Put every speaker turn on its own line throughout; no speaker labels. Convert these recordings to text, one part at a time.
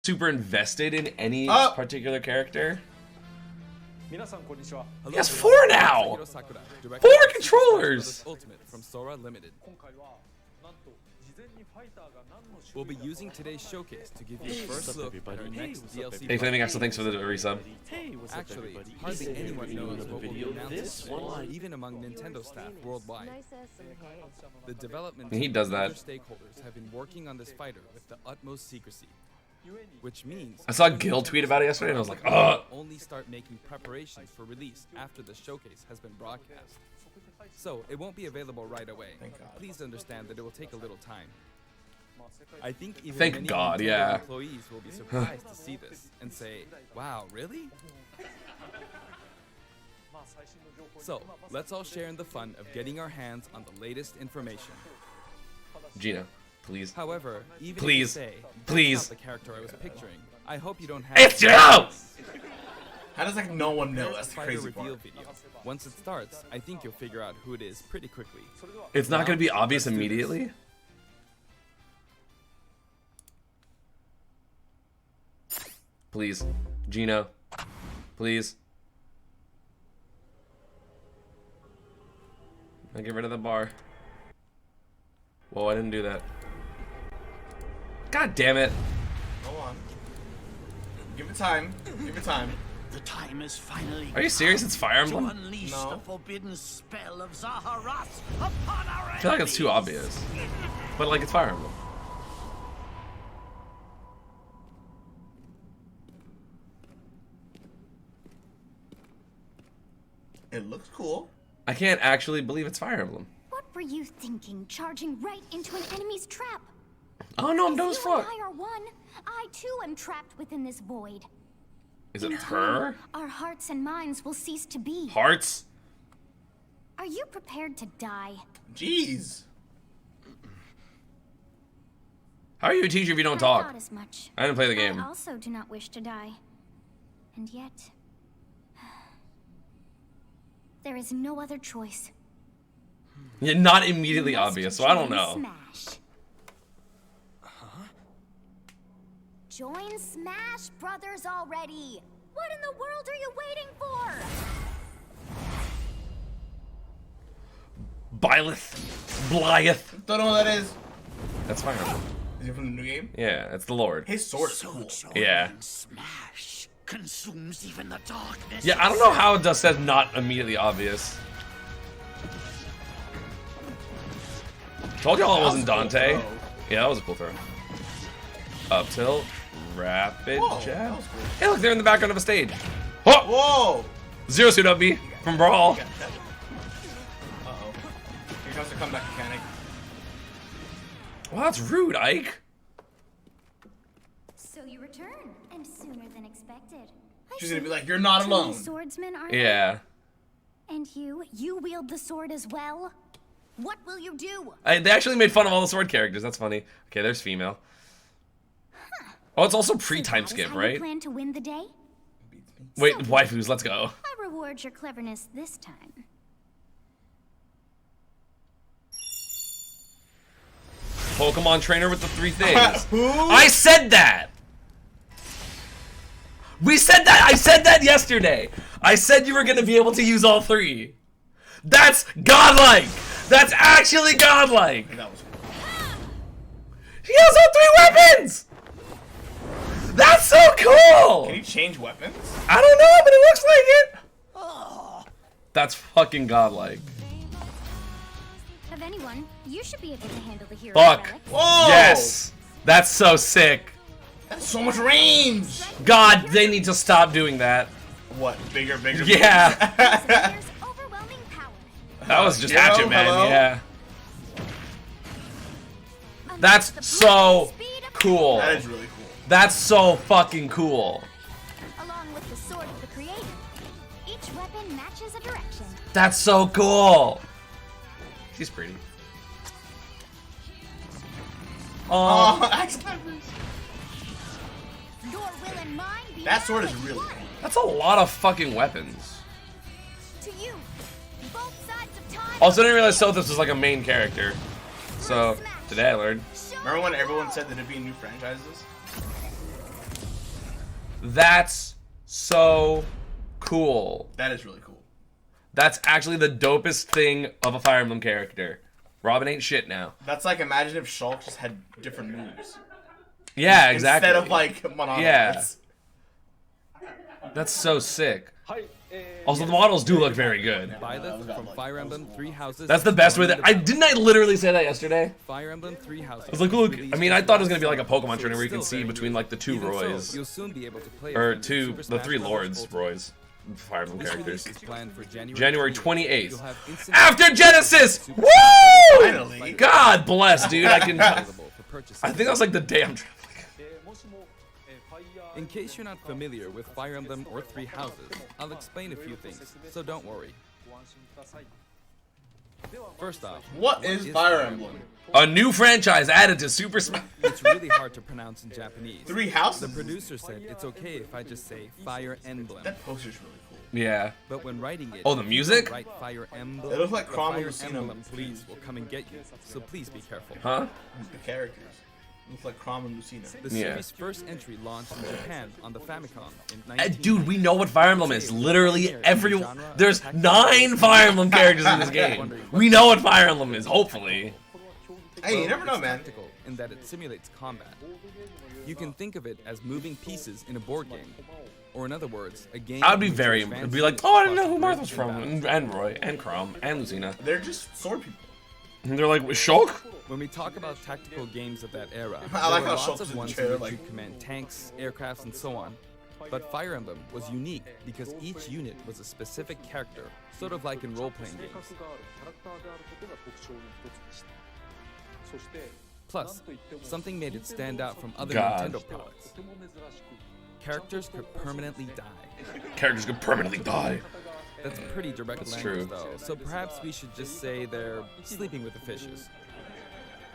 super invested in any particular character. He has 4 now! 4 controllers!
We'll be using today's showcase to give you a first look at our next DLC.
Hey, Flaming Axel, thanks for the resub.
Actually, hardly anyone knows what will be announced, even among Nintendo staff worldwide. The development
He does that.
and other stakeholders have been working on this fighter with the utmost secrecy, which means
I saw Gil tweet about it yesterday and I was like, ugh!
Only start making preparations for release after the showcase has been broadcast. So, it won't be available right away. Please understand that it will take a little time. I think even many Nintendo employees will be surprised to see this and say, wow, really? So, let's all share in the fun of getting our hands on the latest information.
Gina, please.
However, even
please,
if you say,
please.
That's not the character I was picturing, I hope you don't have
It's Joe!
How does like no one know? That's the
Fighter
crazy
reveal
part.
video. Once it starts, I think you'll figure out who it is pretty quickly.
It's not going to be obvious immediately? Please. Gino. Please. I get rid of the bar. Whoa, I didn't do that. God damn it.
Go on. Give it time. Give it time.
The time is finally.
Are you serious? It's Fire Emblem?
To unleash the forbidden spell of Zaharas upon our
I feel like it's too obvious. But like, it's Fire Emblem.
It looks cool.
I can't actually believe it's Fire Emblem.
What were you thinking, charging right into an enemy's trap?
Oh no, I'm dumb as
If you and
fuck.
I are one, I too am trapped within this void.
Is it
In
her?
time, our hearts and minds will cease to be.
Hearts?
Are you prepared to die?
Jeez.
How are you a teacher if you don't
I
talk?
thought as much.
I didn't play the game.
I also do not wish to die. And yet, there is no other choice.
Yeah, not immediately
You must
obvious, so I don't
join
know.
Smash. Join Smash Brothers already! What in the world are you waiting for?
Byleth.
Don't know what that is.
That's Fire Emblem.
Is it from the new game?
Yeah, it's the Lord.
His sword is cool.
Yeah.
Smash consumes even the darkness.
Yeah, I don't know how it does says not immediately obvious. Told y'all it wasn't Dante. Yeah, that was a cool throw. Up tilt, rapid jab.
Cool.
Hey, look, they're in the background of a stage. Oh!
Whoa!
Zero suit up B from Brawl.
Uh-oh. Here comes the comeback mechanic.
Wow, that's rude, Ike.
So you return, and sooner than expected.
She's gonna be like, you're not alone.
Swordsmen are
Yeah.
And you wield the sword as well? What will you do?
They actually made fun of all the sword characters. That's funny. Okay, there's female. Oh, it's also pre-time
So that is
skip,
how you
right?
plan to win the day?
Wait, waifus, let's go.
I reward your cleverness this time.
Pokemon trainer with the 3 things. I said that! We said that! I said that yesterday! I said you were gonna be able to use all 3. That's godlike! That's actually godlike!
That was cool.
He has all 3 weapons! That's so cool!
Can you change weapons?
I don't know, but it looks like it! That's fucking godlike.
Of anyone, you should be able to handle the hero
Fuck.
relic.
Whoa!
Yes! That's so sick.
That's so much range!
God, they need to stop doing that.
What? Bigger, bigger,
Yeah.
There's overwhelming power.
That was just
Yo,
Hatchet Man,
hello?
yeah.
Unleash
That's
the
so
speed of
cool.
That is really cool.
That's so fucking cool.
Along with the sword of the creator, each weapon matches a direction.
That's so cool. She's pretty.
Oh, axe climbers.
Your will and mine be
That sword is
now
really
one.
cool.
That's a lot of fucking weapons.
To you, both sides of time.
Also, I didn't realize Sothis was like a main character. So, today I learned.
Remember when everyone said that it'd be new franchises?
That's so cool.
That is really cool.
That's actually the dopest thing of a Fire Emblem character. Robin ain't shit now.
That's like, imagine if Shulk just had different moves.
Yeah, exactly.
Instead of like monoliths.
Yeah. That's so sick. Also, the models do look very good.
Byleth from Fire Emblem Three Houses.
That's the best way that I literally say that yesterday.
Fire Emblem Three Houses.
I was like, look, I mean, I thought it was gonna be like a Pokemon trainer where you can see between like the two Roys,
You'll soon be able to play
or
against
the
Super
three
Smash
Lords
Bros.
Roys, Fire Emblem
This
characters.
release is planned for
January 28th.
You'll have instant
After Genesis! Woo!
Finally.
God bless, dude. I can.
available for purchase.
I think that was like the day I'm traveling.
In case you're not familiar with Fire Emblem or Three Houses, I'll explain a few things, so don't worry. First off,
What is Fire Emblem?
A new franchise added to Super Smash.
it's really hard to pronounce in Japanese.
Three
The
houses?
producer said it's okay if I just say Fire Emblem,
That poster's really cool.
Yeah.
but when writing it,
Oh, the
if you
music?
don't write Fire Emblem.
It looks like
the
Chrome
Fire
and Lucina.
Emblem police will come and get you, so please be careful.
Huh?
The characters. Looks like Crom and Lucina.
The
Yeah.
series' first entry launched in Japan on the Famicom in
Dude, we know what Fire Emblem is. Literally every. There's 9 Fire Emblem characters in this game. We know what Fire Emblem is. Hopefully.
Hey, you never know,
it's
man.
tactical in that it simulates combat. You can think of it as moving pieces in a board game, or in other words, a game.
I'd be
in which
very.
you
It'd be like, oh, I didn't know who
advance
Martha's
in
from,
battle.
and Roy, and Crom, and Lucina.
They're just sword people.
And they're like, Shulk?
When we talk about tactical games of that era,
I like
there were
how
lots
Shulk's
of
in
ones
chair,
in which
like-
you command tanks, aircrafts, and so on. But Fire Emblem was unique because each unit was a specific character, sort of like in role-playing games. Plus, something made it stand out from other
God.
Nintendo products. Characters could permanently die.
Characters could permanently die.
That's pretty direct
That's
language,
true.
though, so perhaps we should just say they're sleeping with the fishes.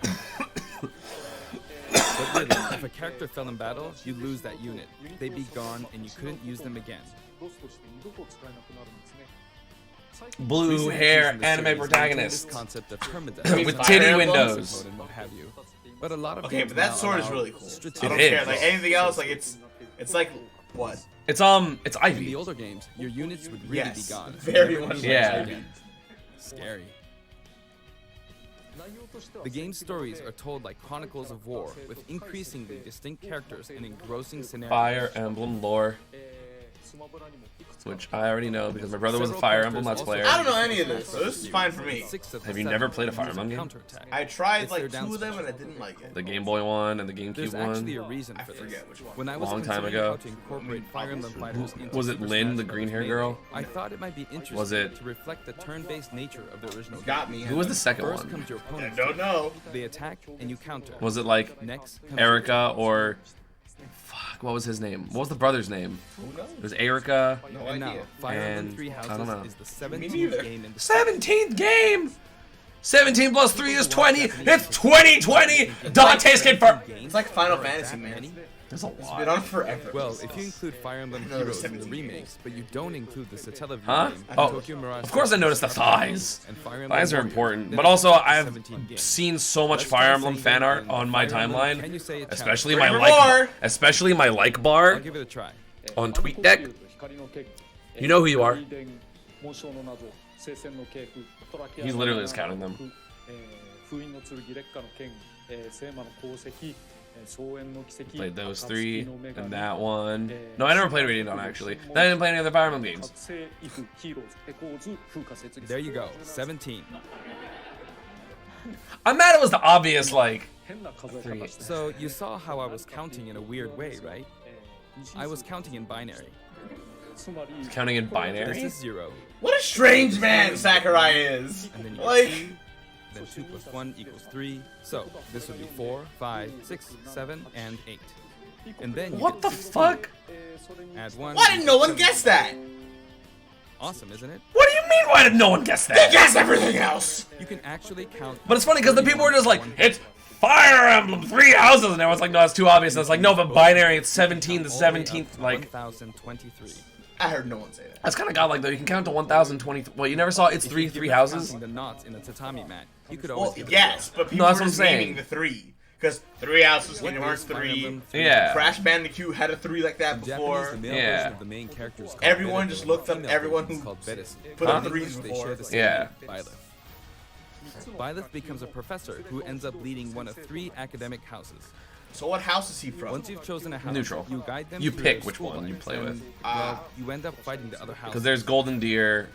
But really, if a character fell in battle, you'd lose that unit. They'd be gone, and you couldn't use them again.
Blue
Recent
hair
entries in the
anime
series
protagonist.
maintain this concept of permadeath.
With
Fire
titty
Emblem?
windows.
Mode and what have you. But a lot of
Okay,
games
but that
now
sword is
allow
really cool. I
strategic
don't
It
care.
is.
Like anything else, like it's like what?
It's
In the
Ivy.
older games, your units would really
Yes,
be gone.
very
Never
much
used
like
Yeah.
again. Scary. The game's stories are told like chronicles of war, with increasingly distinct characters and engrossing scenarios.
Fire Emblem lore, which I already know because my brother was a Fire Emblem Let's Player.
I don't know any of this, so this is fine for me.
Have you never played a Fire Emblem game?
I tried
It's
like
their
2
down
of them and I
special.
didn't like it.
The Game Boy one and the
There's
GameCube
actually a
one.
reason
I
for this.
forget which one.
When I was
Long time
considering
ago.
how to incorporate Fire Emblem fighters into
Was it
Super
Lynn,
Smash
the
Bros.
green hair
Melee,
girl?
I thought it might be interesting
Was it-
to reflect the turn-based nature of the original
Got
game.
me.
Who was the second
First
one?
comes your
I
opponent.
don't know.
They attack and you counter.
Was it like
Next comes
Erica or fuck? What was his name? What was the brother's name?
Who knows?
It was Erica.
No
And now,
idea.
Fire Emblem
And
Three
I don't know.
Houses is the 17th
neither.
game in the
17th game. 17 plus 3 is 20. It's 2020. Dante's confirmed.
It's like Final Fantasy, man.
There's a
It's been
lot.
on forever.
Well, if you include Fire Emblem
I know there's
Heroes in the
17
remakes, but you don't include the Satellaview
Huh?
game,
Oh,
Tokyo Mirage
of course I noticed the thighs.
and Fire Emblem
Thighs are
Warriors,
important,
then
but also
it's
I've
17 games.
seen so much
Let's
Fire
try
Emblem
saying
fan art
and
on my
Fire Emblem, can you
timeline,
say a
especially
challenge?
my
Forevermore!
like, especially my like
I'll
bar
give it a try.
on TweetDeck. You know who you are. He literally is counting them. Played those 3 and that one. No, I never played Radiant Dawn actually. Then I didn't play any other Fire Emblem games.
There you go, 17.
I'm mad it was the obvious like.
So you saw how I was counting in a weird way, right? I was counting in binary.
Counting in
This
binary.
is 0,
What a strange man Sakurai is.
and then you get
Like,
2, then 2 plus 1 equals 3. So this would be 4, 5, 6, 7, and 8. And then you
What
get
the
16.
fuck?
Add 1.
why didn't no one guess that?
Awesome, isn't it?
What do you mean? Why did no one guess
They
that?
guess everything else.
You can actually count.
But it's funny because the people were just like, it's Fire Emblem 3 houses, and everyone's like, no, it's too obvious. And it's like, no, but binary, it's 17 to 17th. Like,
1023.
I heard no one say that.
that's kind of godlike though. You can count to 1020. Well, you never saw it's
If
three
you
houses.
counting the knots in a tatami mat, you could always
Well,
give it a
yes,
go.
but people
that's
were
what
just
I'm saying.
naming the 3. Because 3 houses,
What
Kingdom Hearts
is Fire
3.
Emblem 3?
Yeah.
Crash Bandicoot had a 3 like that
In Japanese,
before.
the male
Yeah.
version of the main character is called
Everyone
Byleth,
just
and
looked
the
up
female
everyone
version is
who
called Pegasus.
put
Huh?
up
In
3s
English, they
before.
share the same
Yeah.
name, Byleth. Byleth becomes a professor who ends up leading one of 3 academic houses.
So what house is he from?
Once you've chosen a house,
Neutral.
you guide them
You
through
pick
their
which
school
one you
life,
play
and,
with.
well, you end up fighting the other houses.
Because there's Golden Deer,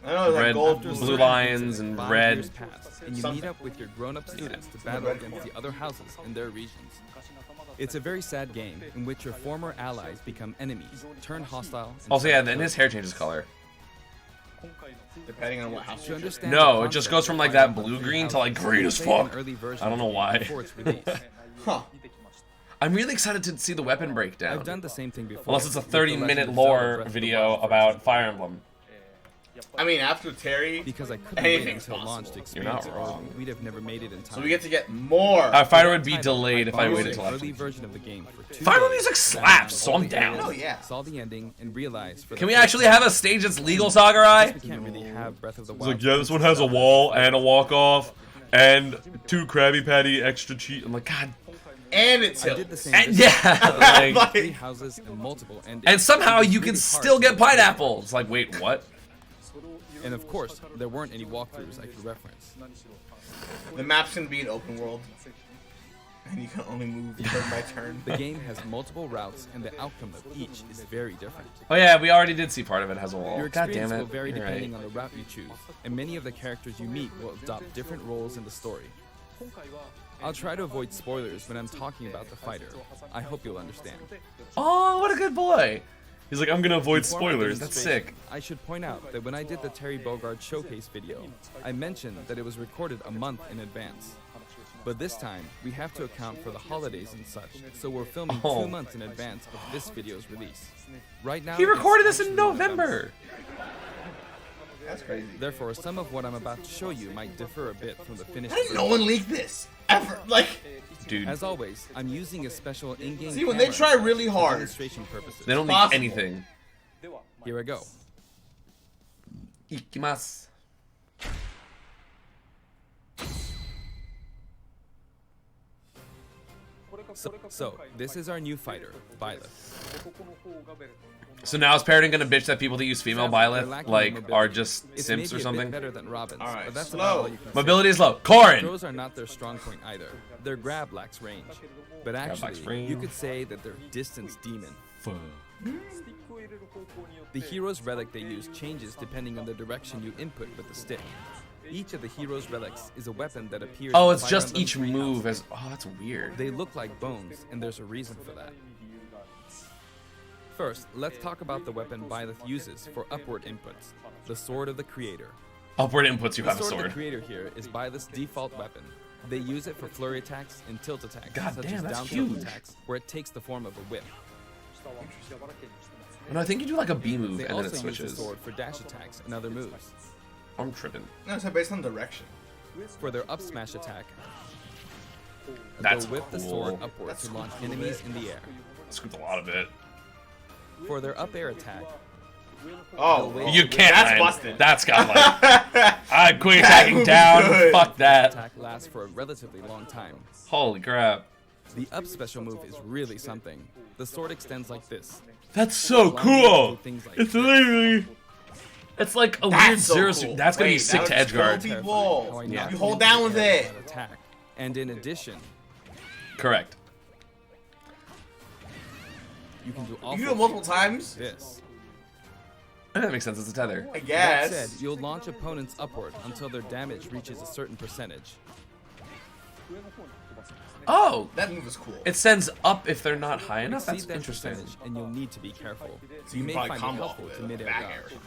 I know, like
red,
gold,
blue lions, and
5
red.
years pass, and you meet up with your grown-up students to battle
red
against
form.
the other houses in their regions. It's a very sad game in which your former allies become enemies, turn hostile. And
Also,
try
yeah,
to
and
kill
his
you.
hair changes color.
Depending on what house
To
you
understand
No,
the
it just
concept
goes from
of
like
Fire
that
Emblem
blue-green to
Three
like
Houses,
green as
play an
fuck.
early version
I don't know
of the game
why.
before its release.
Huh.
I'm really excited to see the weapon breakdown.
I've done the same thing before.
Unless it's a
with The Legend
30-minute
of Zelda
lore
Breath of the
video
Wild, for
about
example.
Fire Emblem.
I mean, after Terry,
Because I couldn't wait
anything's
until launch to
possible.
You're not
experience it, or
wrong.
we'd have never made it in time.
so we get to get more.
Fighter would be
Title,
delayed if I
borrowed
waited
an
till
early
after.
version of the game for 2
Fire Emblem
days,
music
ran
slaps,
around
so
all
I'm
the
down.
areas,
Oh, yeah.
Saw the ending and realized for the
Can we
first
actually
time
have a stage that's legal, Sakurai?
we can't really have Breath of the
It's
Wild.
like, yeah, this one has a wall and a walk-off and 2 Krabby Patty extra cheese. I'm like, God.
And it's
I did the same.
And
this
yeah,
time.
like,
3 houses and multiple endings.
and somehow
It was
you can
really hard
still
to
get
understand.
pineapples. Like, wait, what?
And of course, there weren't any walkthroughs I could reference.
The map's gonna be an open world. And you can only move turn by turn.
The game has multiple routes, and the outcome of each is very different.
Oh yeah, we already did see part of it has a wall.
Your
God
experience
damn it.
will vary
You're
depending
right.
on the route you choose, and many of the characters you meet will adopt different roles in the story. I'll try to avoid spoilers when I'm talking about the fighter. I hope you'll understand.
Oh, what a good boy. He's like, I'm gonna avoid
Before my
spoilers. That's
demonstration,
sick.
I should point out that when I did the Terry Bogard showcase video, I mentioned that it was recorded a month in advance. But this time, we have to account for the holidays and such, so we're filming
Oh.
2 months in advance of this video's release. Right now,
He
it's
recorded this in
actually
November.
That's crazy.
Therefore, some of what I'm about to show you might differ a bit from the finished
How did no
version.
one leak this? Ever. Like,
Dude,
As always, I'm using a special in-game
see, when they
camera
try really
for
hard,
demonstration purposes.
they don't leak
possible.
anything.
Here I go.
Ikimasu.
So, this is our new fighter, Byleth.
So now is Parroting gonna bitch that people that use female
They're
Byleth
lacking in
like
mobility.
are just
It's
simps
maybe
or
a bit
something?
better than Robin's,
Alright,
but that's
slow.
about all you can say.
Mobility is low. Corin!
Throws are not their strong point either. Their grab lacks range. But
lacks
actually,
range.
you could say that they're distance demon. The hero's relic they use changes depending on the direction you input with the stick. Each of the hero's relics is a weapon that appears
Oh,
in
it's
Fire
just
Emblem
each
Three
move
Houses.
as. Oh, that's weird.
They look like bones, and there's a reason for that. First, let's talk about the weapon Byleth uses for upward inputs, the Sword of the Creator.
Upward inputs, you
The
have a
Sword of the
sword.
Creator here is Byleth's default weapon. They use it for flurry attacks and tilt attacks,
God
such
damn,
as
that's
down tilt
huge.
attacks, where it takes the form of a whip.
No, I think you do like a B move
They
and then it
also use the
switches.
sword for dash attacks and other moves.
I'm tripping.
no, it's based on direction.
For their up smash attack,
That's
they'll whip the
cool.
sword upward
That's
to launch
cool.
enemies in the air.
Scooped a lot of it.
For their up air attack,
Oh,
You can't.
That's
Ryan.
busted.
That's got like. I'm quick attacking
move is
down.
good.
Fuck that.
attack lasts for a relatively long time.
Holy crap.
The up special move is really something. The sword extends like this.
That's so
allowing you to
cool.
do things like
It's
this.
literally. It's like a weird
That's so
zero.
cool.
That's gonna be
Wait,
sick
that
to
would
edge guard.
kill people.
Terrifying how I
Yeah.
knocked
You
him
hold
into
down
the
with
air
it.
that attack. And in addition,
Correct.
you can do all
You can do it multiple times?
this.
That makes sense. It's a tether.
I
That
guess.
said, you'll launch opponents upward until their damage reaches a certain percentage.
Oh,
That move is cool.
it sends up if they're not high enough.
Exceed
That's
that
interesting.
percentage, and you'll need to be careful.
So
You
can
may
probably
find it
combo
helpful
with
to
it,
mid-air
back air.
dodge.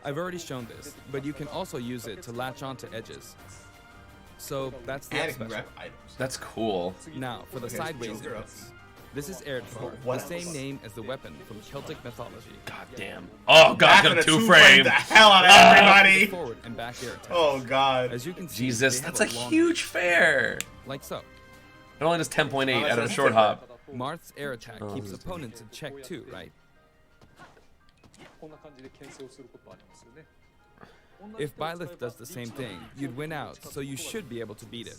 I've already shown this, but you can also use it to latch onto edges. So that's the
And
up
it can
special.
grab items.
That's cool.
Now, for the
Okay,
sideways
Joker up.
inputs. This is Gardevoir,
What
the same
else?
name as the weapon from Celtic mythology.
God damn. Oh god,
Back
got
in
a
a
two
frame
frame.
the hell out of
The
everybody.
forward and back air attacks.
Oh god.
As you can see,
Jesus,
they have
that's a
long
huge fair.
like so.
It only does 10.8
Oh, that's
out of a
a
short
different.
hop.
Marth's air attack
Oh,
keeps
this is
opponents in check too, right? If Byleth does the same thing, you'd win out, so you should be able to beat it.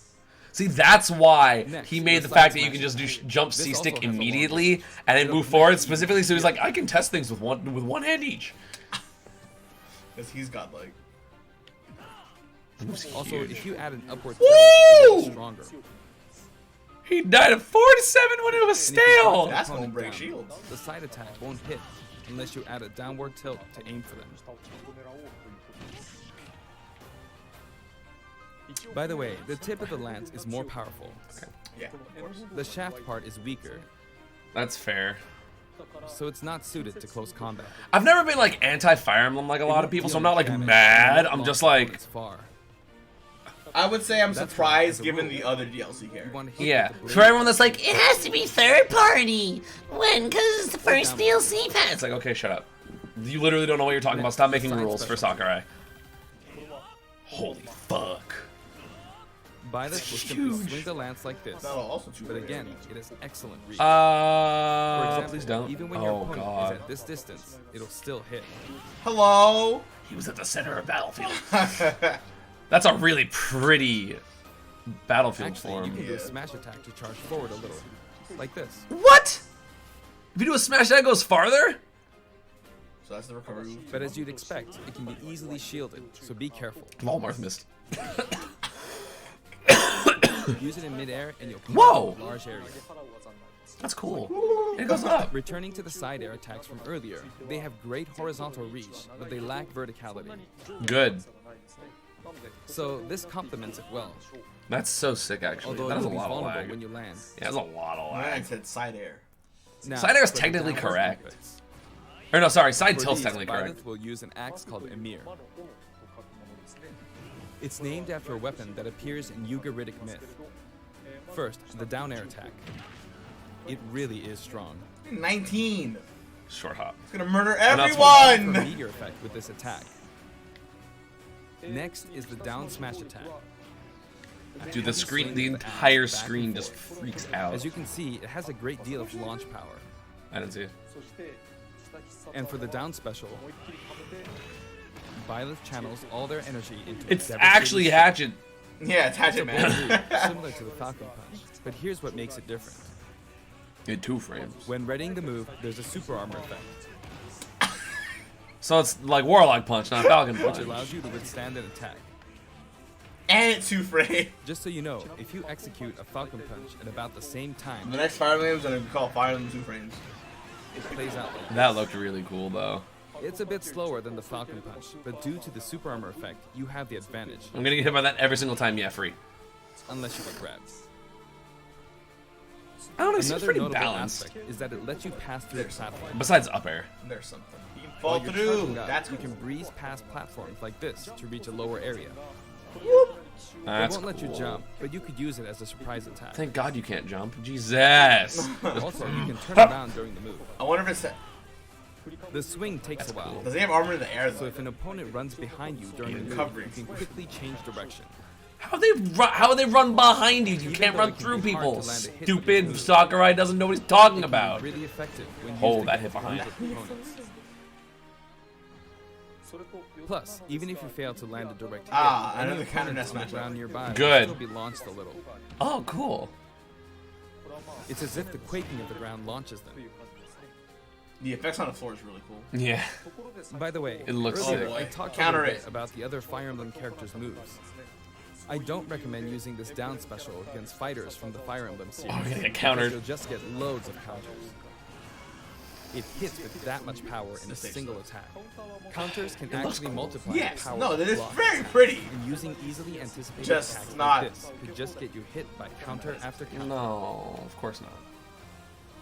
See, that's why
Next,
he made
the
the fact
side
that you can just do
smash.
jump
This
C
also
stick
has a long
immediately
range.
and then
It'll
move
make
forward
it
specifically. So he's
easier.
like, I can test things with one hand each.
Because he's got like.
Also, if you add an upward
Woo!
tilt, it gets stronger.
He died at 47 when it was
And if you
stale.
knock the
That's gonna
opponent
break
down,
shields.
The side attack won't hit unless you add a downward tilt to aim for them. By the way, the tip of the lance is more powerful.
Yeah.
The shaft part is weaker,
That's fair.
so it's not suited to close combat.
I've never been like anti-Fire Emblem like a lot of people, so I'm not like mad. I'm just like,
Far.
I would say I'm
That's
surprised
why, as a
given
rule,
the other DLC
You
characters.
want to hit
yeah.
with the blade.
For everyone that's like,
It has to be third party. When? Because it's the first DLC pass.
it's like, okay, shut up. You literally don't know what you're talking about. Stop making rules for Sakurai. Holy fuck.
Byleth will
It's
simply
huge.
swing the lance like this.
That'll also too
But
big.
again, it has excellent reach. For example,
Please don't.
even when your
Oh
opponent is
god.
at this distance, it'll still hit.
Hello.
He was at the center of battlefield. That's a really pretty battlefield
Actually, you
form.
can do a
Yeah.
smash attack to charge forward a little, like this.
What? If you do a smash that goes farther?
So that's the recovery move.
But as you'd expect, it can be easily shielded, so be careful.
Walmart missed.
Use it in midair and you'll
Whoa!
cover a large area.
That's cool. It goes up.
Returning to the side air attacks from earlier, they have great horizontal reach, but they lack verticality.
Good.
So this complements it well,
That's so sick, actually.
although
That is a
you'll be
lot of
vulnerable
lag.
when you land.
Yeah, that's a lot of
Mine
lag.
said side air.
Now,
Side air is
for the
technically
downward
correct.
movements.
Or no, sorry, side
For
tilt's
these,
technically correct.
Byleth will use an axe called Emir. It's named after a weapon that appears in Ugaritic myth. First, the down air attack. It really is strong.
19.
Short hop.
It's gonna murder
that's
For a
everyone.
meteor effect with this attack. Next is the down smash attack.
Dude, the screen, the entire screen just freaks out.
As you can see, it has a great deal of launch power.
I didn't see it.
And for the down special, Byleth channels all their energy into a
It's
devastating
actually
strike.
Hatchet.
Yeah, it's Hatchet
It's a bold
Man.
move, similar to the Falcon Punch. But here's what makes it different.
In 2 frames.
When readying the move, there's a super armor effect,
So it's like Warlock Punch, not Falcon
which
Punch.
allows you to withstand an attack.
And it's 2 frame.
Just so you know, if you execute a Falcon Punch at about the same time,
The next Fire Emblem is gonna be called Fire Emblem 2 frames.
it plays out like
That looked really cool, though.
It's a bit slower than the Falcon Punch, but due to the super armor effect, you have the advantage,
I'm gonna get hit by that every single time. Yeah, free.
unless you get grabbed.
I don't know, it seems
Another
pretty
notable
balanced.
aspect is that it lets you pass through the platform.
Besides up air.
There's something. You can
While
fall
you're
through.
charging up,
That's
you
cool.
can breeze past platforms like this to reach a lower area.
That's
it won't let you
cool.
jump, but you could use it as a surprise attack.
Thank God you can't jump. Jesus.
Also, you can turn around during the move.
I wonder if it's.
The swing takes a while,
Does he have armor in the air
so
though?
if an opponent runs behind you during the move,
Recovery.
you can quickly change direction.
How they run behind you? You can't
though
run
it can
through
be hard
people.
to land a hit
Stupid
with this
Sakurai doesn't know what he's talking
It can
about.
be really effective when
Oh,
used
that hit
against
behind.
groups of opponents. Plus, even if you fail to land a direct hit, any
another counter
opponents on the
deathmatch.
ground nearby
Good.
will still be launched a little.
Oh, cool.
It's as if the quaking of the ground launches them.
The effects on the floor is really cool.
Yeah.
By the way,
It looks
earlier
sick.
I talked a
Counter
little
it.
bit about the other Fire Emblem characters' moves. I don't recommend using this down special against fighters from the Fire Emblem series.
Oh, we're gonna get
because
countered.
You'll just get loads of counters. It hits with that much power in a single attack. Counters can actually multiply the
Yes.
power
No,
of
that is
block.
very pretty.
And using easily anticipated
Just
attacks
not-
like this could just get you hit by counter after counter.
No, of course not.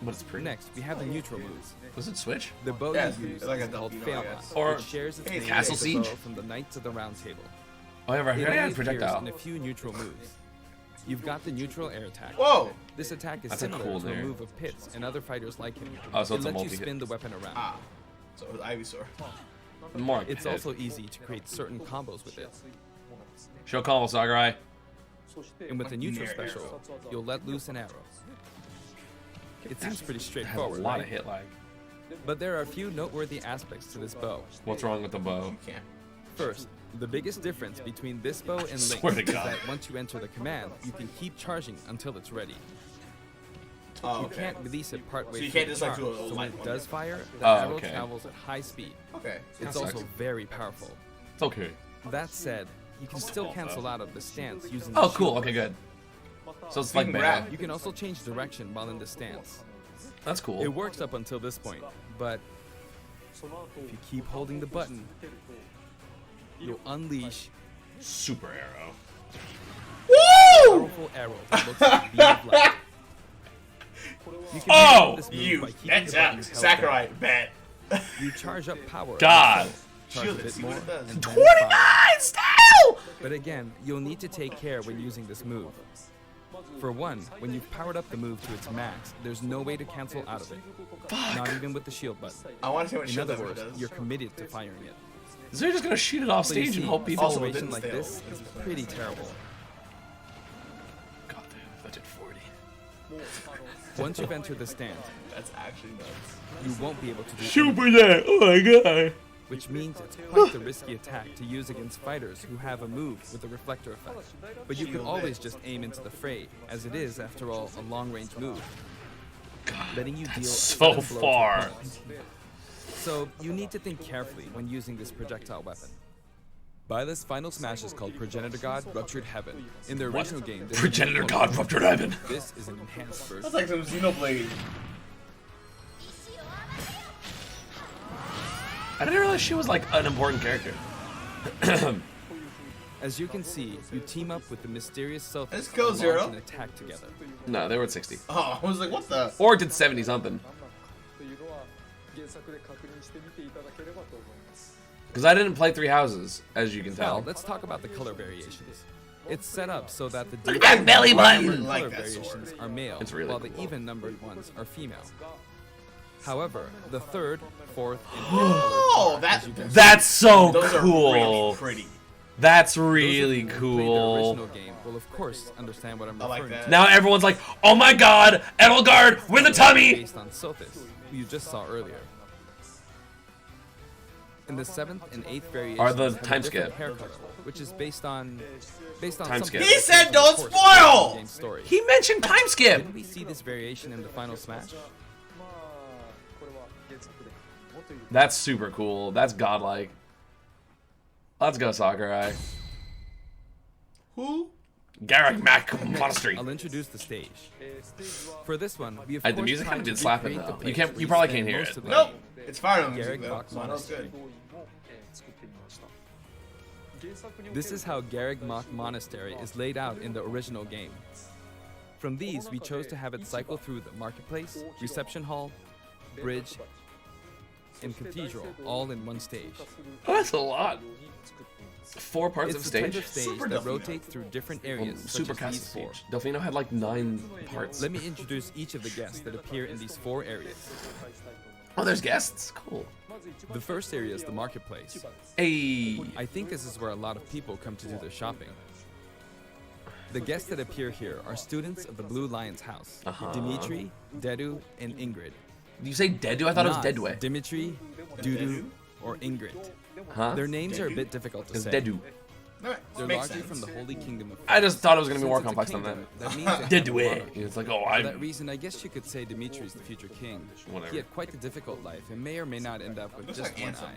But it's pretty.
Next, we have the neutral moves.
Does it switch?
The bow
Yeah,
you use
it's like
is
a
called
you know,
Fail
I guess.
Or
It shares its
Hey,
name
Castle
with the bow
Siege?
from the Knights of the Round Table.
Oh, yeah, right
It
here.
only
Yeah,
appears
projectile.
in a few neutral moves. You've got the neutral air attack.
Whoa.
This attack is
That's a
similar
cool
to a
there.
move of Pit's and other fighters like him.
Oh, so
it
it's a
lets you
multi-hit.
spin the weapon around.
Ah. So it's Ivysaur.
More
It's
hit.
also easy to create certain combos with it.
Show combo, Sakurai.
And with the neutral
Near
special,
arrow.
you'll let loose an arrow. It seems pretty
Has a
straightforward,
lot
right?
of hit lag.
But there are a few noteworthy aspects to this bow.
What's wrong with the bow?
You can't.
First, The biggest difference between this bow and Link's
Swear to
is
God.
that once you enter the command, you can keep charging until it's ready.
Oh,
You
okay.
can't release it partway
So you
through
can't
the
just, like,
charge,
do a
so when
light
it
one.
does fire, the
Oh,
arrow
okay.
travels at high speed.
Okay.
It's
sucks.
also very powerful.
It's okay.
That said, you can still cancel out of the stance using
Oh,
the
cool.
shield.
Okay, good. So it's like
Grab.
bad.
You can also change direction while in the stance.
That's cool.
It works up until this point, but if you keep holding the button, you'll unleash
Super arrow.
a powerful arrow that looks like a beam of light. You can
Oh!
this move
You.
by keeping
That's
the button held
Sakurai. Bet.
down. You charge up power.
God.
Charge
Shield
a
it,
bit
see
more,
what it does.
and then
29
fire.
still!
But again, you'll need to take care when using this move. For one, when you've powered up the move to its max, there's no way to cancel out of it. Not even with the shield button.
I want to see what
In
shield
other
ever
words,
does.
you're committed to firing it.
So you're just gonna shoot it off
So you
stage and
see,
hope
a
people.
Also,
situation
didn't
like
stay
this
open.
is pretty terrible.
God damn, that did 40.
Once you've entered the stand,
That's actually nuts.
you won't be able to do
Super that! Oh my god!
which means it's quite the risky attack to use against fighters who have a move with a reflector effect. But you can always just aim into the fray, as it is, after all, a long-range move, letting you deal a
so
sudden blow to
far.
opponents. So you need to think carefully when using this projectile weapon. Byleth's final smash is called Progenitor God Ruptured Heaven. In the original game, this
Progenitor God Ruptured Heaven.
This is an enhanced version.
That's like some Xenoblade.
I didn't realize she was like an important character.
As you can see, you team up with the mysterious Sophis
Let's go,
and
Zero.
launch an attack together.
No, they were at 60.
Oh, I was like, what the?
Or did 70 something. Because I didn't play Three Houses, as you can
Well,
tell.
let's talk about the color variations. It's set up so that the
Look at that belly button!
Like
color
that
variations
sword.
are male,
It's really
while the
cool.
even-numbered ones are female. However, the third, fourth, and fifth
Oh,
colors,
that.
as you can see,
That's so
Those are
cool.
really pretty.
That's
those of
really
you who played the
cool.
original game will of course understand what I'm
I like
referring
that.
to.
Now everyone's like, oh my god, Edelgard with a tummy!
Based on Sophis, who you just saw earlier. In the 7th and 8th variations
Are the
have a
time
different
skip.
hair color, which is based on
Time
something
skip.
that
He
occurs
said
in the
don't
course of the
spoil!
game story.
He mentioned time skip!
Didn't we see this variation in the final smash?
That's super cool. That's godlike. Let's go, Sakurai.
Who?
Garrick Mac Monastery.
I'll introduce the stage. For this one, we have
The music kind of did slap it though. You probably can't hear it.
Nope. It's Fire Emblem
Garrick
music though.
Mach
So I know it's
Monastery.
good.
This is how Garrick Mach Monastery is laid out in the original game. From these, we chose to have it cycle through the marketplace, reception hall, bridge, and cathedral, all in one stage.
Oh, that's a lot. 4 parts
It's
of
the type
stage.
of stage
Super
that
Delphino.
rotates through different areas, such
Super
as
cast
these 4.
stage. Delphino had like 9 parts.
Let me introduce each of the guests that appear in these 4 areas.
Oh, there's guests? Cool.
The first area is the marketplace.
Hey.
I think this is where a lot of people come to do their shopping. The guests that appear here are students of the Blue Lion's house. Dimitri, Dedu, and Ingrid.
Did you say Dedu? I thought it was
Not
Deadway.
Dimitri, Dudu, or Ingrid.
Huh?
Their names are a bit difficult to
It's
say.
Dedu.
Alright,
They're
makes
largely
sense.
from the Holy Kingdom of
I just thought it was gonna be
Since
more
it's a
complex than that.
kingdom, that means they have a
Deadway.
monarchy.
It's like, oh,
For that
I.
reason, I guess you could say Dimitri's the future king.
Whatever.
He had quite the difficult life and may or may not end up with
Looks
just
like
one
Ansem.
eye.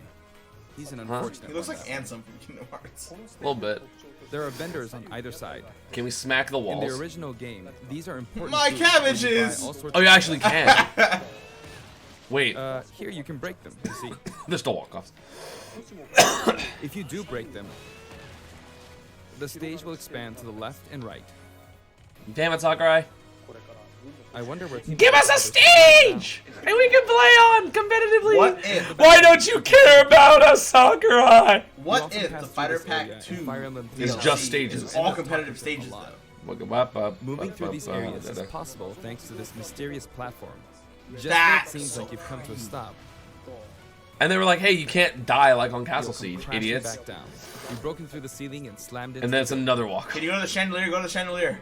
He's an unfortunate
He looks
one,
like
though.
Ansem from Kingdom Hearts.
A little bit.
There are vendors on either side.
Can we smack the
In the
walls?
original game, these are important.
My
foods where you buy
cabbages!
all sorts
Oh, you
of
actually can. Wait,
Here you can break them, you see.
they're still walk-offs.
If you do break them, the stage will expand to the left and right.
Damn it, Sakurai.
I wonder where people
Give us a
are
stage! And we can play on competitively!
What if?
Why don't you care about us, Sakurai?
You
What
often
if
pass
the
through
Fighter
this area
Pack
in
2
Fire Emblem
It's
DLC
just stages.
is all competitive stages
a lot.
though?
Moving through these areas is possible thanks to this mysterious platform. Just when it
That's
seems
so
like you've come to a stop,
And they were like, hey, you can't die like on Castle
you'll come
Siege,
crashing
idiots.
back down. You've broken through the ceiling and slammed into
And then it's another walk.
Can you go to the chandelier? Go to the chandelier.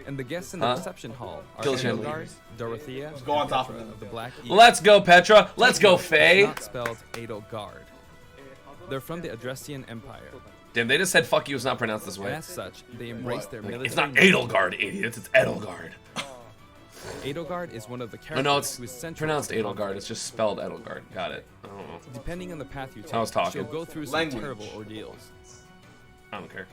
And the guests in the
Huh?
reception hall are
Kill the
Edelgard,
chandeliers.
Dorothea,
go on
and
top
Petra
of them.
the Black Eagle.
Let's go, Petra. Let's go,
It's
Faye.
not spelled Edelgard. They're from the Adrestian Empire.
Damn, they just said fuck you. It's not pronounced this
And
way.
as such, they embrace their military.
It's not Edelgard, idiots. It's Edelgard.
Edelgard is one of the
Oh
characters
no, it's
who is central
pronounced
to the
Edelgard.
conflict.
It's just spelled Edelgard. Got it. I don't know.
Depending on the path you take,
I was talking.
she'll go through some
Language.
terrible ordeals.
I don't care.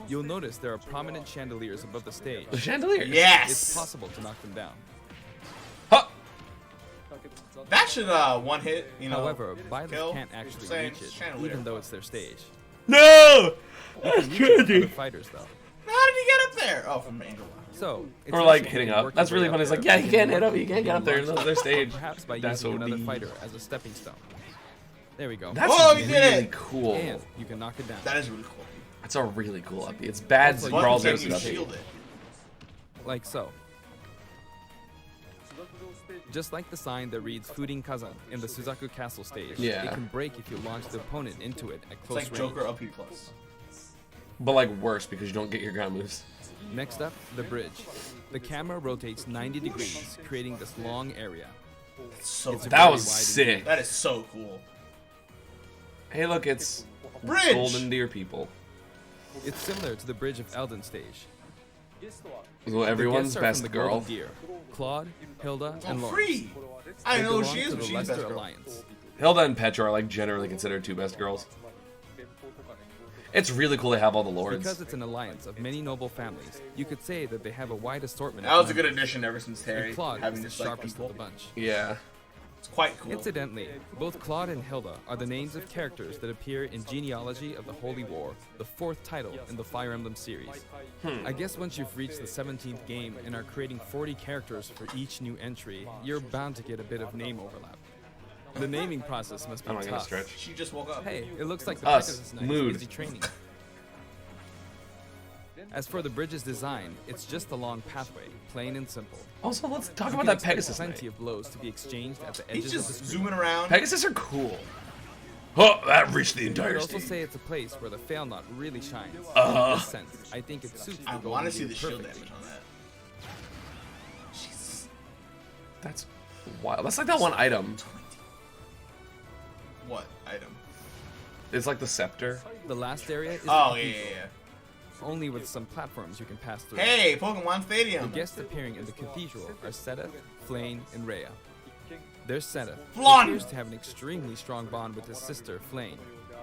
You'll notice there are prominent chandeliers above the stage.
The chandeliers.
Yes.
It's possible to knock them down.
Huh.
That should one hit. You know.
However, Byleth
kill.
can't actually
Saying
reach it,
chandelier.
even though it's their stage.
No. That's
You can reach
crazy.
other fighters, though.
How did he get up there? Oh, from Angel.
So, it's
Or like
nice
hitting
to
up.
work
That's
your
really
way
funny.
up
It's like,
there.
yeah, you can't hit up. You can't get up there. It's their stage.
Perhaps by
That's
using
what
another
we-
fighter as a stepping stone. There we go.
That's
Whoa, you
really
did it!
cool.
And you can knock it down.
That is really cool.
That's a really cool uppie. It's bad
Also,
Brawl
Can
Stars
you
with
shield
uppie.
it?
Like so. Just like the sign that reads Fudin Kazan in the Suzaku Castle stage,
Yeah.
it can break if you launch the opponent into it at
It's
close
like
range.
Joker up here plus.
But like worse because you don't get your ground moves.
Next up, the bridge. The camera rotates 90 degrees, creating this long area.
It's so
It's
cool.
That
very
was
wide and
sick.
deep.
That is so cool.
Hey, look, it's
Bridge.
Golden Deer people.
It's similar to the bridge of Elden stage.
So everyone's
The guests are
best
from the
girl.
Golden Deer, Claude, Hilda, and
Oh,
Lawrence.
free. I
They
know who
belong
she is,
to
but
the
she's best
Leicester
girl.
Alliance.
Hilda and Petra are like generally considered two best girls. It's really cool they have all the lords.
Because it's an alliance of many noble families, you could say that they have a wide assortment.
That
of
was a good
members.
addition ever since Terry
And Claude
having
is the
just like
sharpest
people.
of the bunch.
Yeah.
It's quite cool.
Incidentally, both Claude and Hilda are the names of characters that appear in Genealogy of the Holy War, the 4th title in the Fire Emblem series. I guess once you've reached the 17th game and are creating 40 characters for each new entry, you're bound to get a bit of name overlap. The naming process must be
I'm not gonna
tough.
stretch.
She just woke up.
Hey, it looks like the
Us.
Pegasus Knight
Mood.
is busy training. As for the bridge's design, it's just a long pathway, plain and simple.
Also, let's talk
You
about
can
that
expect
Pegasus
plenty
Knight.
of blows to be exchanged at the
He's
edges
just
of the screen.
zooming around.
Pegasus are cool. Oh, that reached the
You
entire
could also
stage.
say it's a place where the fail knot really shines.
Uh-huh.
In this sense, I think it suits the
I
Golden
want to see
Deer
the shield
perfectly.
damage on that. Jesus.
That's wild. That's like that one item.
What item?
It's like the scepter.
The last area is
Oh,
the
yeah,
cathedral,
yeah,
only with some platforms you can pass through.
yeah. Hey, Pokemon
The
Stadium.
guests appearing in the cathedral are Sedith, Flane, and Rhea. There's Sedith, who
Flan!
appears to have an extremely strong bond with his sister, Flane.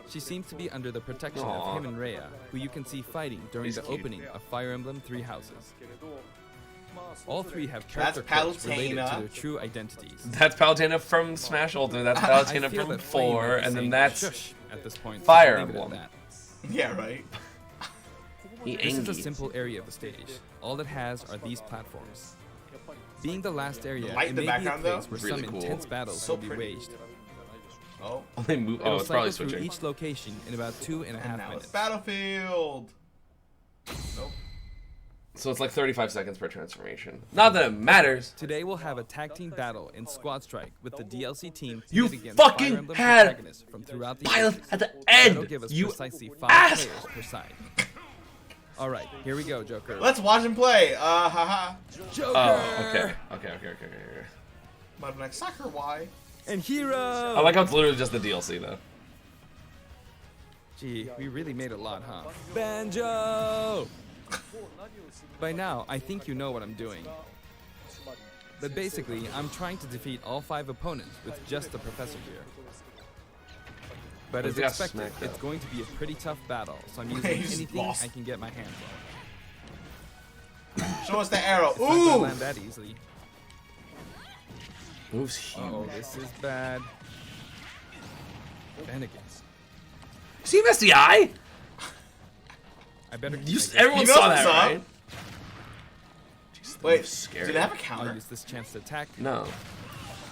She seems to be under the protection
Aw.
of him and Rhea, who you can see fighting during
He's
the
cute.
opening of Fire Emblem Three Houses. All three have character
That's
quirks related to
Palutena.
their true identities.
That's Palutena from Smash Ultimate. That's
I
Palutena
feel
from
that Flame
4,
might be
and then
saying
that's
shush at this point. so
Fire
I'll leave it at
Emblem.
that.
Yeah, right.
This is a simple area of the stage. All it has are these platforms. Being the last area,
The light
it
in the
may be a
background,
place
though?
where
Really
some
cool.
intense battles
So
will be
pretty.
waged.
Oh,
Only move. Oh,
It'll
it's probably
cycle through
switching.
each location in about 2.5
and now
minutes.
it's Battlefield. Nope.
So it's like 35 seconds per transformation. Not that it matters.
Today we'll have a tag team battle in Squad Strike with the DLC team
You
pitted against
fucking
Fire Emblem
had
protagonists from throughout the
Byleth
ages.
at the
That'll
end.
give us
You
precisely 5
ass.
players per side. All right, here we go, Joker.
Let's watch him play. Haha.
Joker
Oh, okay. Okay.
My next soccer. Why?
and Hero.
I like how it's literally just the DLC though.
Gee, we really made a lot, huh? Banjo! By now, I think you know what I'm doing. But basically, I'm trying to defeat all 5 opponents with just the professor here. But as
He's got
expected,
smacked
it's
up.
going to be a pretty tough battle, so I'm using
He's
anything
lost.
I can get my hands on.
Show us the arrow.
It's not gonna
Ooh.
land that easily.
Moves huge.
Oh, this is bad. Bennigan.
See him SDI?
I better.
Everyone
He
saw
knows
that,
what's up.
right? Jeez, that
Wait,
move's scary.
did it have a
I'll
counter?
use this chance to attack.
No.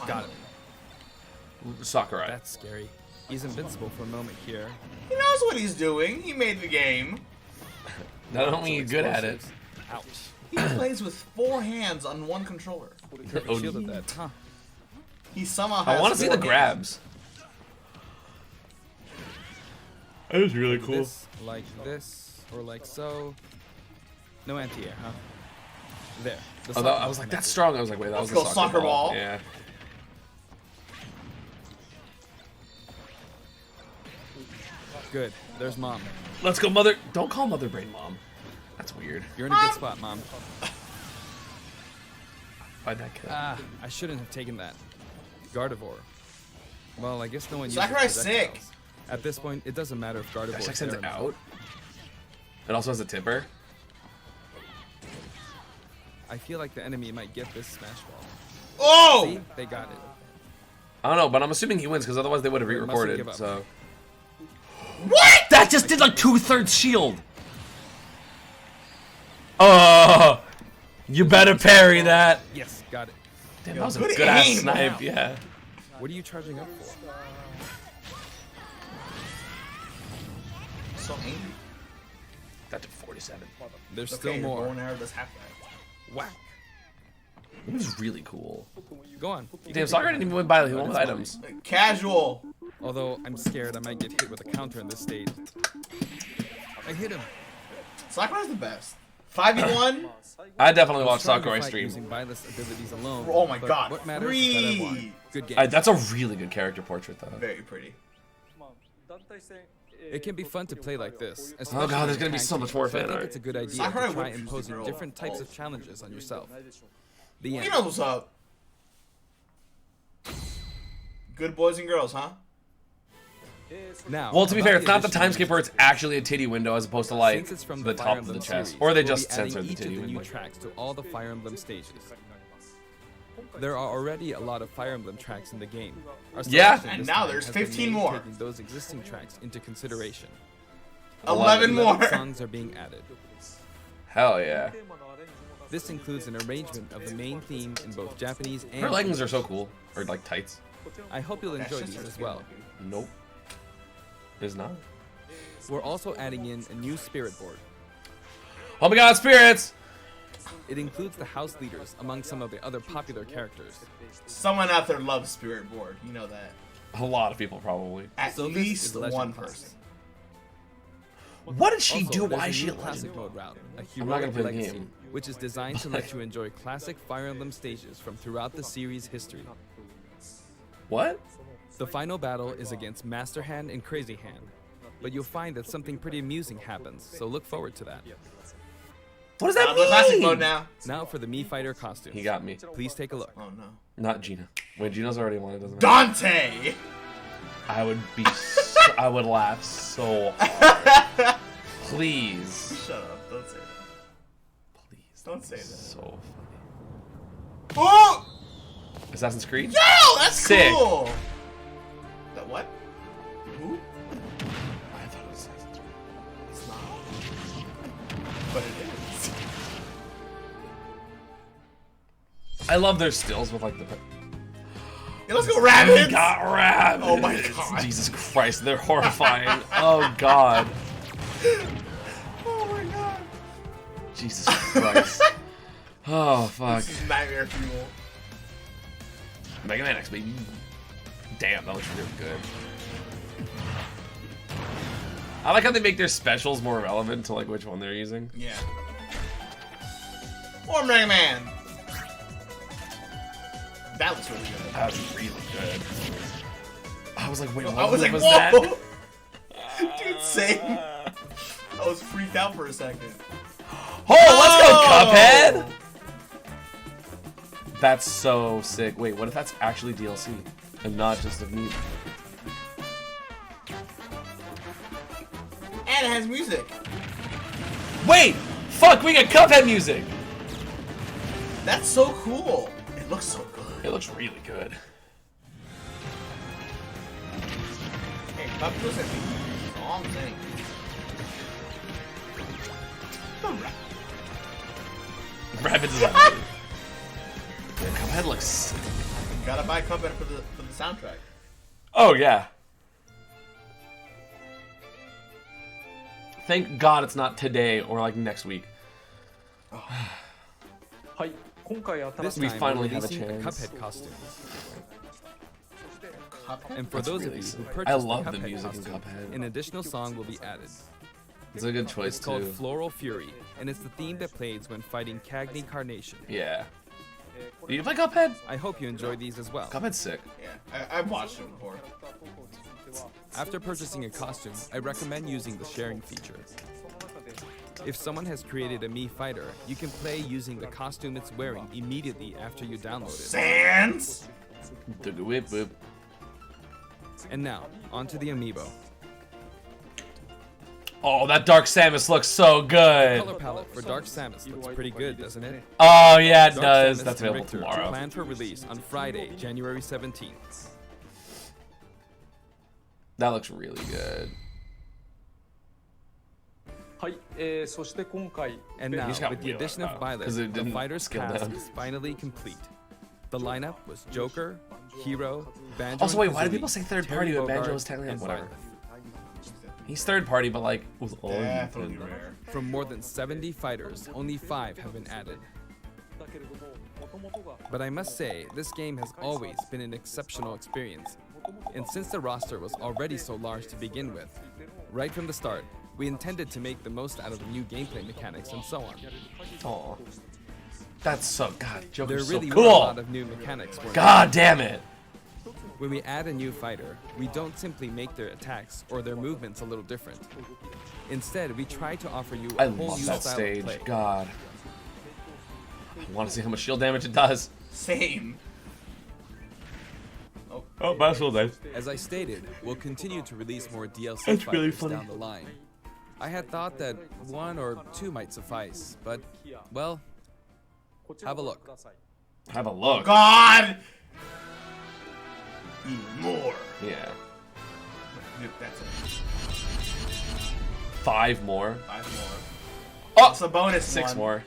Got him.
Sakurai.
That's scary. He's invincible for a moment here.
He knows what he's doing. He made the game.
Not only you good at it.
Ouch.
He plays with 4 hands on 1 controller.
Perfect shield of that, huh?
He somehow has
I want to see
4
the
hands.
grabs. That was really
This, like this, or like so. No anti-air, huh? There. The
Oh,
soccer
I was like,
method.
that's strong. I was like, wait, that
Let's
was a
go soccer ball.
Yeah.
Good. There's Mom.
Let's go, Mother. Don't call Mother Brain Mom. That's weird.
You're in a good spot, Mom.
Why'd that kill?
I shouldn't have taken that. Gardevoir. Well, I guess no one uses
Sakurai's
projectiles.
sick.
At this point, it doesn't matter if Gardevoir
Dash sends out. It also has a tipper.
I feel like the enemy might get this Smash Ball.
Oh!
See? They got it.
I don't know, but I'm assuming he wins because otherwise they would have
Mustn't
re-recorded.
give up.
So
What?
that just did like 2/3 shield. Oh, you better parry that.
Yes, got it.
Damn, that was a
Good
good ass
aim.
snipe.
Wow.
Yeah.
What are you charging up for?
So angry.
That did 47.
There's
Okay,
still
your bow
more.
and arrow does half that.
Whack.
It was really cool.
Go on.
Damn, Sakurai didn't even win Byleth. He won with items.
Casual.
Although I'm scared I might get hit with a counter in this stage. I hit him.
Sakurai's the best. 5v1.
I definitely watched
Trying to
Sakurai
fight
stream.
Using Byleth's abilities alone.
Oh my
but
god.
What matters is that I won.
3.
Good game.
That's a really good character portrait, though.
Very pretty.
It can be fun to play like this.
Oh god, there's gonna be so much more
I
fan
think
art.
it's a good idea
Sakurai
to try
would choose the
imposing
girl.
different types
Oh.
of challenges on yourself. The
He
end.
knows what's up. Good boys and girls, huh?
Now,
Well, to be
about
fair, it's not the
addition
time
of
skip where it's actually a titty window as opposed to like
Since it's from
the
the
top
Fire
of the
Emblem
chest,
series,
or they
we'll
just
be adding
censored the
each
titty
of the new
window.
tracks to all the Fire Emblem stages. There are already a lot of Fire Emblem tracks in the game. Our
Yeah.
selection
And
this
now
time
there's
has been
15
made
more.
Taking those existing tracks into consideration.
11 more.
11 songs are being added.
Hell yeah.
This includes an arrangement of the main theme in both Japanese and
Her leggings are so cool, or like tights.
I hope you'll enjoy
That's
these
just
as well.
Nope. It's not.
We're also adding in a new spirit board.
Oh my god, spirits!
It includes the house leaders among some of the other popular characters.
Someone out there loves Spirit Board. You know that.
A lot of people probably.
At
So this
least
is Legend
one
class.
person.
What did she
Also,
do?
there's
Why
a
is she
new
a
classic
legend?
mode route, a
not
heroic
gonna play the
legacy,
game.
which is designed to let you enjoy classic Fire Emblem stages from throughout the series' history.
What?
The final battle is against Master Hand and Crazy Hand, but you'll find that something pretty amusing happens, so look forward to that.
What does
Out
that
of the classic mode
mean?
now.
Now for the Mii Fighter costumes.
He got me.
Please take a look.
Oh no.
Not Gina. Wait, Gina's already won. It doesn't matter.
Dante!
I would be. I would laugh so hard. Please.
Shut up. Don't say that.
Please.
Don't say that.
So funny.
Oh!
Assassin's Creed?
Yo! That's
Sick.
cool! That what? Who?
I thought it was Assassin's Creed.
It's not. But it is.
I love their stills with like the.
Yeah, let's go rabbits!
We got rabbits.
Oh my God.
Jesus Christ, they're horrifying. Oh god.
Oh my god.
Jesus Christ. Oh fuck.
This is nightmare fuel.
Mega Man X, baby. Damn, that looks really good. I like how they make their specials more relevant to like which one they're using.
Yeah. Or Mega Man. That looks really good.
That was really good. I was like, wait, what
I was like,
was
whoa!
that?
Dude, same. I was freaked out for a second.
Oh, let's go, Cuphead! That's so sick. Wait, what if that's actually DLC and not just a meme?
And it has music.
Wait! Fuck, we got Cuphead music!
That's so cool. It looks so good.
It looks really good.
Hey, Cuphead was at me. That's all I'm saying.
Rabbit design. Yeah, Cuphead looks sick.
Gotta buy Cuphead for the soundtrack.
Oh, yeah. Thank God it's not today or like next week.
This
We
time
finally
we're
have a
releasing
chance.
Cuphead costume.
Cuphead?
And for
That's
those
really
of you who
sick.
purchase
I love the
Cuphead
music in
costume,
Cuphead.
an additional song will be added.
It's a good choice
It's called
too.
Floral Fury, and it's the theme that plays when fighting Cagney Carnation.
Yeah. Do you play Cuphead?
I hope you enjoy these as well.
Cuphead's sick.
Yeah, I've watched it before.
After purchasing a costume, I recommend using the sharing feature. If someone has created a Mii fighter, you can play using the costume it's wearing immediately after you download it.
Sans!
And now, onto the Amiibo.
Oh, that Dark Samus looks so good.
Color palette for Dark Samus looks pretty good, doesn't it?
Oh yeah, it
Dark
does.
Samus
That's
and
available
Richter
tomorrow.
Planned for release on Friday, January 17th.
That looks really good.
And now,
He's got
with the
wheel
addition of
out, 'cause
Byleth,
it
the
didn't
Fighter's
scale
Pass
down.
is finally complete. The lineup was Joker, Hero, Banjo.
Also, wait,
and
why do
Kazooie,
people say third
Terry
party when
Bogard,
Banjo is technically
and
whatever?
Byleth.
He's third party, but like with all
Definitely rare.
From more than 70 fighters, only 5 have been added. But I must say, this game has always been an exceptional experience. And since the roster was already so large to begin with, right from the start, we intended to make the most out of the new gameplay mechanics and so on.
Aw. That's so God,
There
Joker's so
really were a lot
cool.
of new mechanics for
God damn it.
When we add a new fighter, we don't simply make their attacks or their movements a little different. Instead, we try to offer you
I
a whole
love
new
that
style
stage.
of play.
God. I want to see how much shield damage it does.
Same.
Oh, Basil died.
As I stated, we'll continue to release more DLC
That's
fighters
really funny.
down the line. I had thought that 1 or 2 might suffice, but, well, have a look.
Have a look.
God! Even more.
Yeah.
Dude, that's it.
5 more.
5 more.
Oh,
It's a bonus
6
one.
more.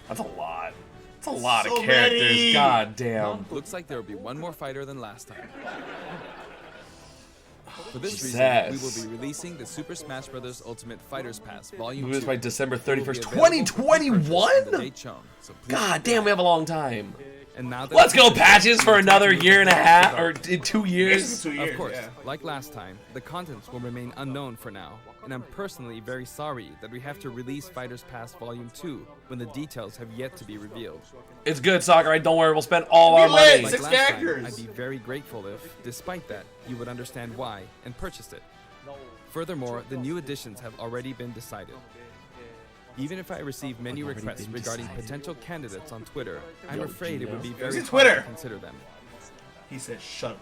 That's a lot. That's a lot
So
of characters.
many.
God damn.
Looks like there will be 1 more fighter than last time. For this
Jesus.
reason, we will be releasing the Super Smash Bros. Ultimate Fighters Pass Volume 2.
Released by December
It will be
31st,
available for purchase on the
2021?
date shown, so please
God damn, we have a long time.
And now that
Let's go patches for another year and a half, or 2
It's
years.
2 years,
Of course,
yeah.
like last time, the contents will remain unknown for now, and I'm personally very sorry that we have to release Fighters Pass Volume 2 when the details have yet to be revealed.
It's good, Sakurai. Don't worry, we'll spend all our
We lit.
money.
Like
6
last time,
characters.
I'd be very grateful if, despite that, you would understand why and purchased it. Furthermore, the new additions have already been decided. Even if I receive many requests regarding potential candidates on Twitter, I'm afraid it would be very
It's
hard
Twitter.
to consider them.
He said, shut up.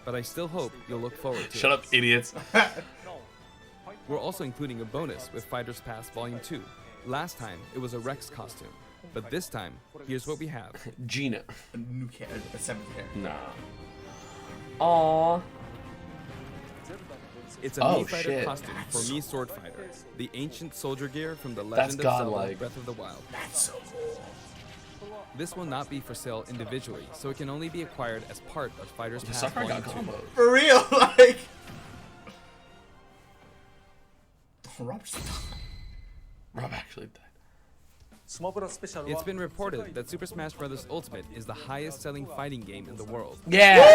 But I still hope you'll look forward to
Shut
it.
up, idiots.
We're also including a bonus with Fighters Pass Volume 2. Last time, it was a Rex costume. But this time, here's what we have.
Gina.
A new character, a 7th character.
Nah. Aww.
It's a
Oh,
Mii Fighter
shit.
costume for Mii Sword Fighter, the ancient soldier gear from the
That's
Legend of Zelda
godlike.
Breath of the Wild.
That's so cool.
This will not be for sale individually, so it can only be acquired as part of Fighters Pass
Sakurai
Volume
got
2.
combos.
For real, like. Robert's
Rob actually died.
It's been reported that Super Smash Bros. Ultimate is the highest selling fighting game in the world.
Yeah.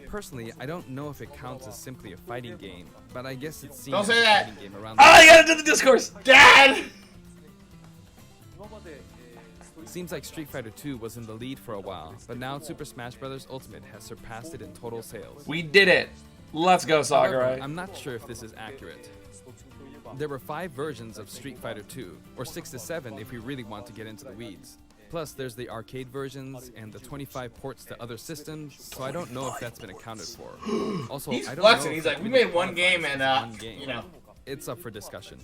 Personally, I don't know if it counts as simply a fighting game, but I guess it's seen
Don't
as
say
a
that.
fighting game around
Oh, you gotta do the discourse.
Dad!
Seems like Street Fighter 2 was in the lead for a while, but now Super Smash Bros. Ultimate has surpassed it in total sales.
We did it. Let's go,
However,
Sakurai.
I'm not sure if this is accurate. There were 5 versions of Street Fighter 2, or 6 to 7 if we really want to get into the weeds. Plus, there's the arcade versions and the 25 ports to other systems, so I don't know if that's been accounted for. Also,
He's
I don't
flexing.
know
He's
if
like,
it
we
really
made one game
qualifies
and,
as one game.
you know.
It's up for discussion.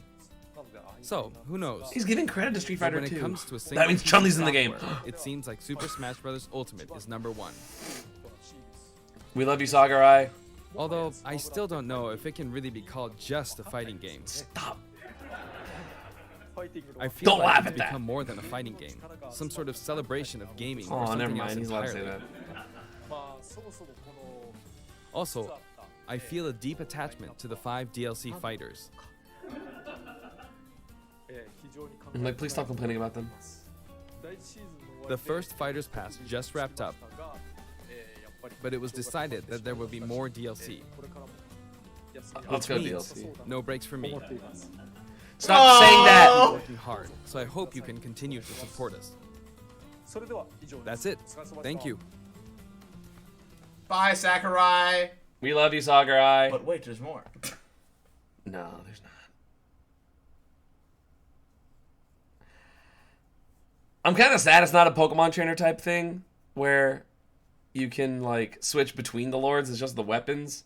So, who knows?
He's giving credit to Street
But
Fighter
when
2.
it comes to a
That means
single
Chun-Li's in the game.
software, it seems like Super Smash Bros. Ultimate is #1.
We love you, Sakurai.
Although, I still don't know if it can really be called just a fighting game.
Stop.
I feel
Don't
like
laugh
it's
at that.
become more than a fighting game. Some sort of celebration of gaming or
Oh,
something
never
else
mind. He's allowed to say
entirely.
that.
Also, I feel a deep attachment to the 5 DLC fighters.
I'm like, please stop complaining about them.
The first Fighters Pass just wrapped up, but it was decided that there will be more DLC.
Let's go,
Which means
DLC.
no breaks for me.
Stop saying that.
Working hard, so I hope you can continue to support us. That's it. Thank you.
Bye, Sakurai.
We love you, Sakurai.
But wait, there's more.
No, there's not. I'm kind of sad it's not a Pokemon trainer type thing where you can like switch between the lords. It's just the weapons.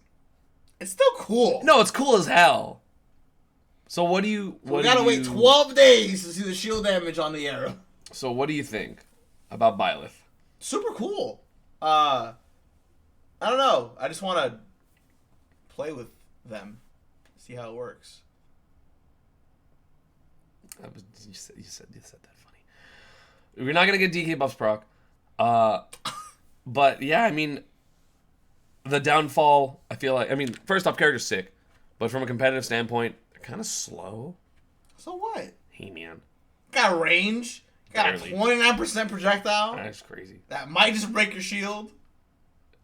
It's still cool.
No, it's cool as hell. So what do you?
We gotta wait 12 days to see the shield damage on the arrow.
So what do you think about Byleth?
Super cool. I don't know. I just want to play with them, see how it works.
You said that funny. We're not gonna get DK buffs proc. But yeah, I mean, the downfall. I feel like. I mean, first off, character's sick, but from a competitive standpoint, they're kind of slow.
So what?
Hey man,
Got range. Got
Barely.
a 29% projectile.
that's crazy.
That might just break your shield.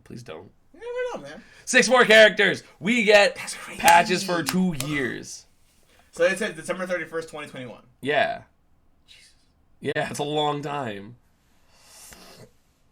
Please don't.
You never know, man.
6 more characters. We get
That's crazy.
patches for 2 years.
So it said December 31st, 2021.
Yeah. Yeah, it's a long time.